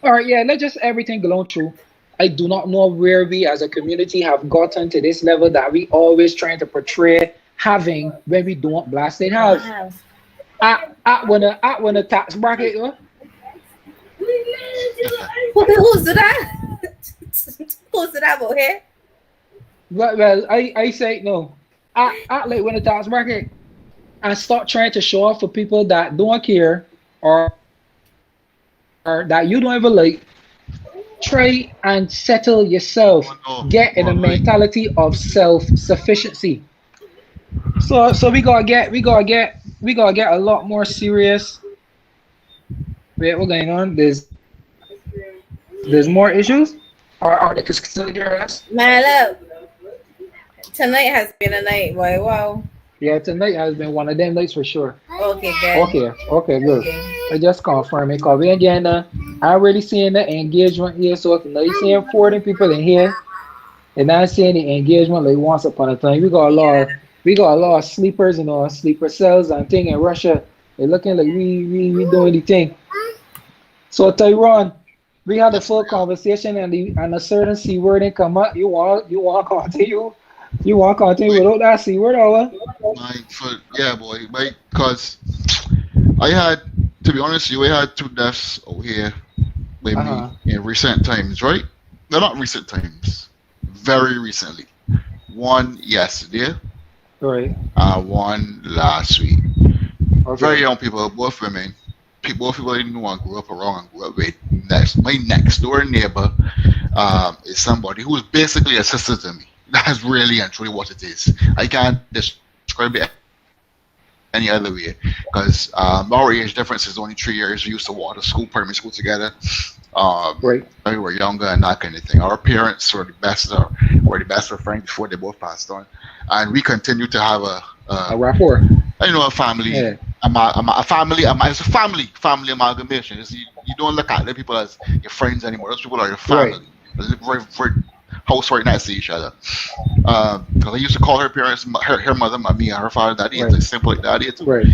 all right, yeah, let's just everything go through. I do not know where we as a community have gotten to this level that we always trying to portray having when we don't blast it have. When a tax bracket, Who's that? Who's that about here? Well, I say no. Act like when a tax bracket and stop trying to show off for people that don't care or that you don't even like. Try and settle yourself. Get in a mentality of self-sufficiency. So we gotta get a lot more serious. Wait, what's going on? There's more issues? Or they could still hear us? Man, look. Tonight has been a night, boy. Wow. Yeah, tonight has been one of them nights for sure. Okay, good. Okay, good. I just confirm it because we again, I'm really seeing the engagement here. So if you're seeing 40 people in here, and I'm seeing the engagement like once upon a time. We got a lot of sleepers, you know, sleeper cells and thing in Russia. They're looking like we doing the thing. So Tyrone, we had a full conversation and a certain C word didn't come up. You want to continue? You want to continue without that C word, or what? Yeah, boy. Because I had, to be honest with you, I had 2 deaths out here with me in recent times, right? No, not recent times. Very recently. One yesterday. Right. One last week. Okay. Very young people, both women. Both people I didn't know and grew up around and grew up with. My next door neighbor is somebody who is basically a sister to me. That's really and truly what it is. I can't describe it any other way because our age difference is only 3 years. We used to walk to school, primary school together. Right. When we were younger and that kind of thing. Our parents were the best of friends before they both passed on, and we continue to have a rapport. A family. Yeah. It's a family amalgamation. You don't look at the people as your friends anymore. Those people are your family. Right. Very house right next to each other. Because I used to call her parents, her mother, mommy, and her father, daddy. Right. It's simple like daddy too. Right.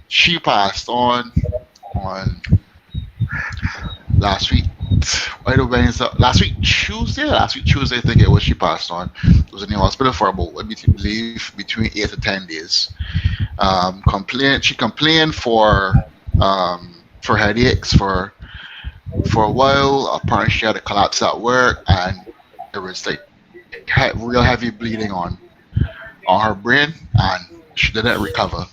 She passed on last week, last week Tuesday, I think it was, she passed on. Was in the hospital for about, I believe, between 8 to 10 days. She complained for headaches for a while. Apparently she had a collapse at work, and there was like real heavy bleeding on her brain, and she didn't recover.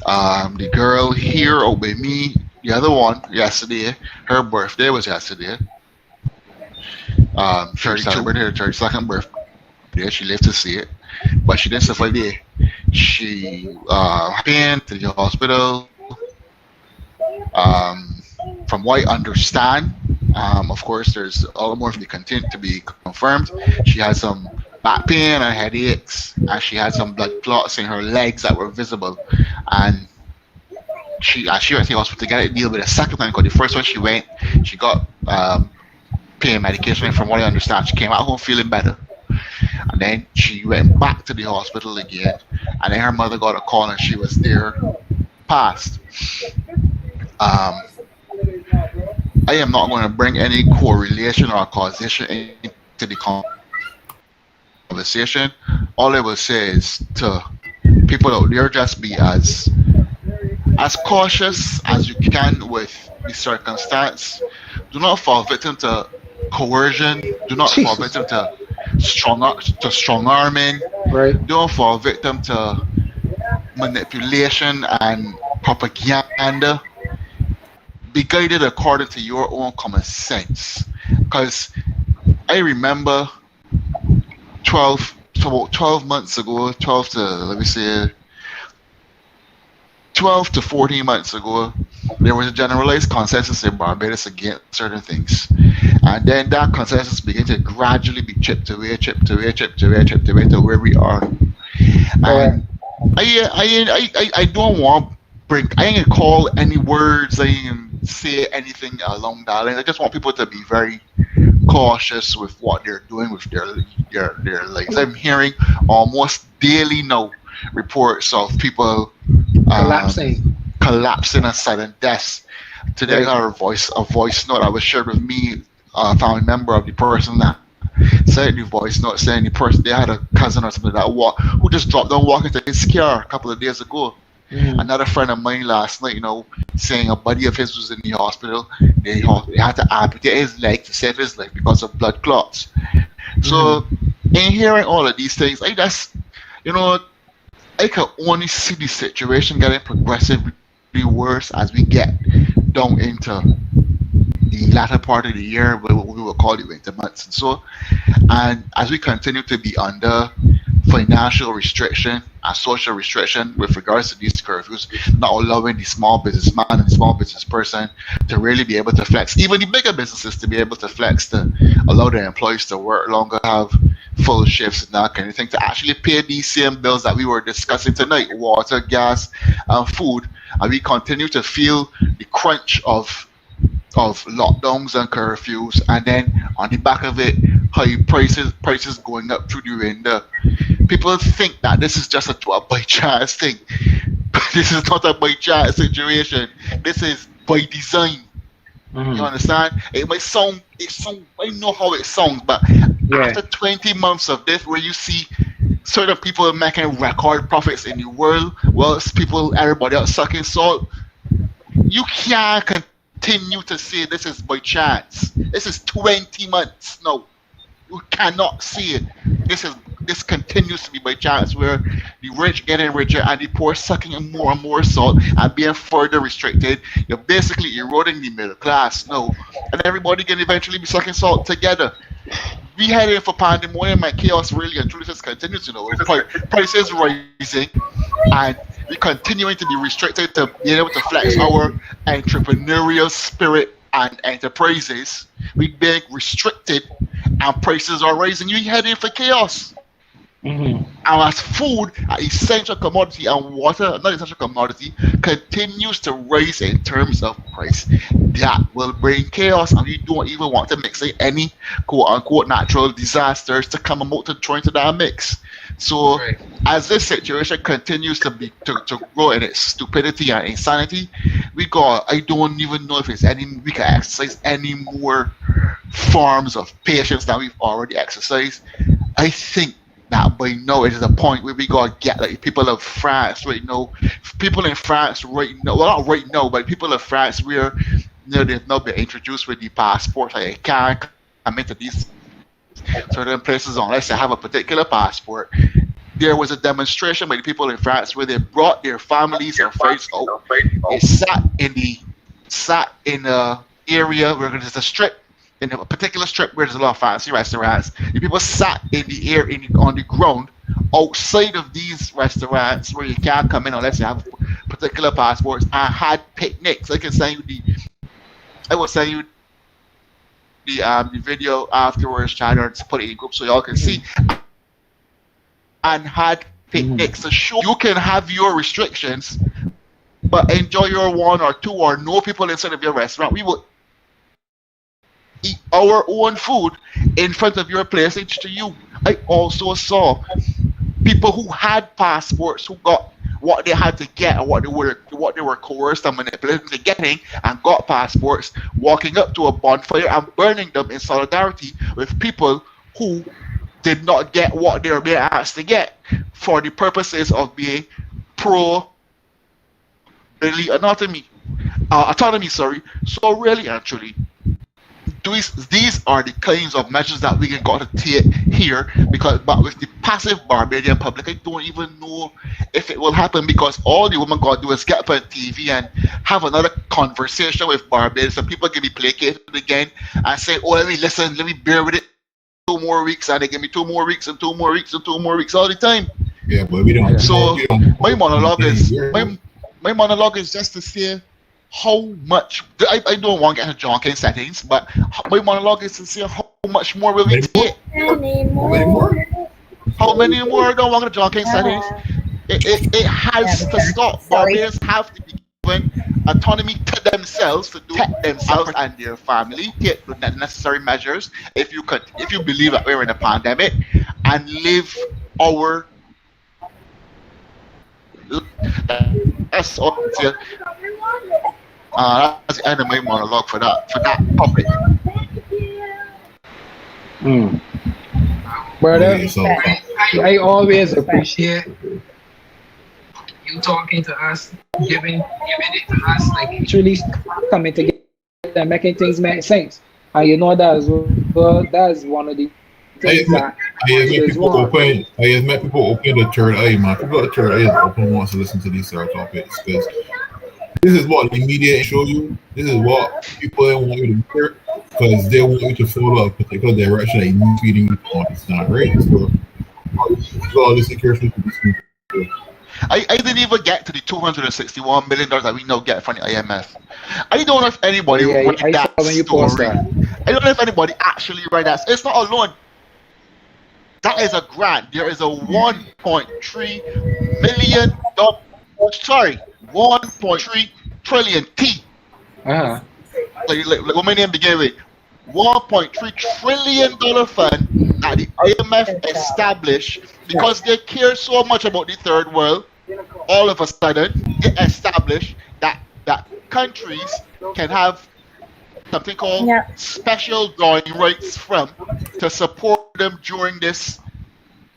The girl here by me, the other one, yesterday, her birthday was yesterday. She celebrated her 32nd birthday. She lived to see it, but she didn't survive the day. She came to the hospital. From what I understand, of course, there's all more to be confirmed. She had some back pain and headaches, and she had some blood clots in her legs that were visible. And she went to the hospital to get it deal with a second time, because the first one she went, she got pain medication, and from what I understand, she came out home feeling better. And then she went back to the hospital again, and then her mother got a call, and she was there, passed. I am not going to bring any correlation or causation into the conversation. All I will say is to people out there, just be as cautious as you can with the circumstance. Do not fall victim to coercion. Do not fall victim to strong arming. Right. Don't fall victim to manipulation and propaganda. Be guided according to your own common sense. Because I remember 12 months ago, 12 to 14 months ago, there was a generalized consensus in Barbados against certain things. And then that consensus began to gradually be chipped away to where we are. And I don't want to I ain't gonna call any words, I ain't gonna say anything along that line. I just want people to be very cautious with what they're doing with their lives. I'm hearing almost daily now reports of people collapsing and sudden deaths. Today I got a voice note that was shared with me, a family member of the person that sent the voice note saying they had a cousin or something who just dropped down walking to his car a couple of days ago. Another friend of mine last night, saying a buddy of his was in the hospital. They had to amputate his leg to save his life because of blood clots. So, in hearing all of these things, I just, I can only see the situation getting progressively worse as we get down into the latter part of the year, what we will call the winter months. And as we continue to be under financial restriction and social restriction with regards to these curfews, not allowing the small businessman and the small business person to really be able to flex, even the bigger businesses to be able to flex, to allow their employees to work longer, have full shifts and that kind of thing, to actually pay these same bills that we were discussing tonight, water, gas, and food. And we continue to feel the crunch of lockdowns and curfews, and then on the back of it, high prices going up through the window. People think that this is just a by chance thing. This is not a by chance situation. This is by design. You understand? It might sound, I know how it sounds, but after 20 months of this, where you see certain people making record profits in the world, whilst everybody else sucking salt, you can't continue to say this is by chance. This is 20 months now. You cannot see it. This continues to be by chance, where the rich getting richer and the poor sucking in more and more salt and being further restricted. You're basically eroding the middle class now, and everybody can eventually be sucking salt together. We heading for pandemonium and chaos, really, and truly just continues. Prices rising, and we continuing to be restricted to being able to flex our entrepreneurial spirit and enterprises. We being restricted, and prices are rising. You heading for chaos. And as food, an essential commodity, and water, not essential commodity, continues to rise in terms of price, that will bring chaos, and we don't even want to mix any quote-unquote natural disasters to come about to throw into that mix. So, as this situation continues to grow in its stupidity and insanity, I don't even know if we can exercise any more forms of patience that we've already exercised. I think that by now it is a point where we gotta get like people of France right now. People in France right now, well not right now, but people of France where they've now been introduced with the passport. Like I can't come into these certain places unless I have a particular passport. There was a demonstration by the people in France where they brought their families and friends out. They sat in a area where there's a strip, in a particular strip where there's a lot of fancy restaurants. The people sat in the air on the ground outside of these restaurants where you can't come in unless you have particular passports, and had picnics. I will send you the video afterwards, China, to put it in the group so y'all can see. And had picnics to show you can have your restrictions, but enjoy your one or two or no people inside of your restaurant. We will eat our own food in front of your place to you. I also saw people who had passports who got what they had to get and what they were coerced and manipulated into getting and got passports, walking up to a bonfire and burning them in solidarity with people who did not get what they were being asked to get for the purposes of being pro autonomy. So really and truly, these are the kinds of measures that we got to take here, but with the passive Barbadian public, I don't even know if it will happen, because all the woman got to do is get up on TV and have another conversation with Barbados, and people can be placated again and say, oh, let me bear with it 2 more weeks, and they give me 2 more weeks and 2 more weeks and 2 more weeks all the time. Yeah, but we don't. So my monologue is just to say how much I don't want to get into John King settings, but my monologue is to say how much more will we take? How many more? How many more? I don't want to John King settings. It has to stop. Barbarians have to be given autonomy to themselves to protect themselves and their family, take the necessary measures if you believe that we're in a pandemic, and live our that's all. That's the end of my monologue for that topic. Brother, Yeah, so, I always appreciate you talking to us, giving it to us, like literally coming together and making things make sense. And you know that's one of the things that I have met people open the third eye, man. People at the third eye is open wants to listen to these sort of topics, because this is what the media show you. This is what people want you to hear, because they want you to follow a particular direction that you feeding you on. It's not right. So all this security. I didn't even get to the $261 million that we now get from the IMF. I don't know if anybody read that story. I don't know if anybody actually read that. It's not a loan. That is a grant. There is a $1.3 million. 1.3 trillion T. Like what my name began with. $1.3 trillion fund that the IMF established because they care so much about the third world. All of a sudden, they established that countries can have something called special drawing rights to support them during this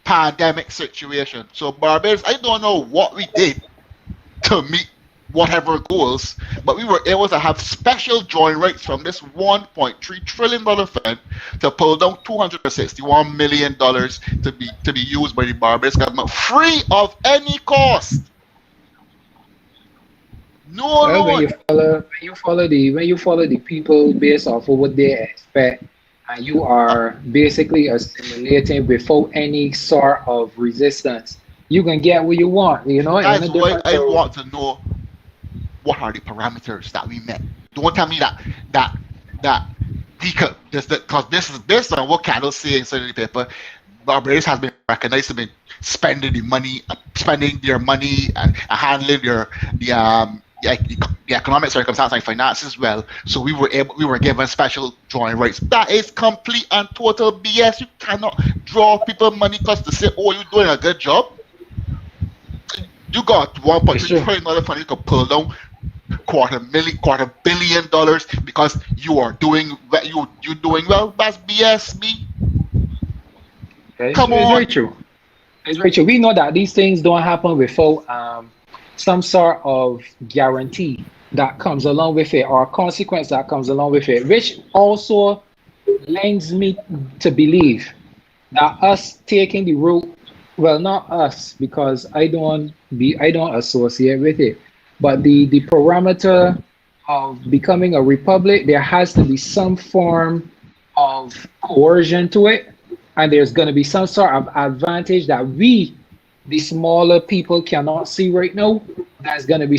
pandemic situation. So Barbados, I don't know what we did to meet whatever goals, but we were able to have special drawing rights from this $1.3 trillion fund to pull down $261 million to be used by the Barbados government free of any cost. When you follow the people based off of what they expect, and you are basically assimilating without any sort of resistance, you can get what you want. You know. That's why I want to know what are the parameters that we met. Don't tell me that we could because this is based on what Candle say inside of the paper. Barbados has been recognized to be spending their money and handling the economic circumstances and finances well. So we were given special drawing rights. That is complete and total BS. You cannot draw people money because to say, oh, you're doing a good job. You got $1.3 trillion fund you could pull down $250 billion because you are doing you doing well. That's BS, me. Okay? Come It's on. very true. It's very true. We know that these things don't happen without some sort of guarantee that comes along with it, or consequence that comes along with it, which also lends me to believe that us taking the route, well, not us, because I don't associate with it, but the parameter of becoming a republic, there has to be some form of coercion to it, and there's going to be some sort of advantage that we, the smaller people, cannot see right now, that's going to be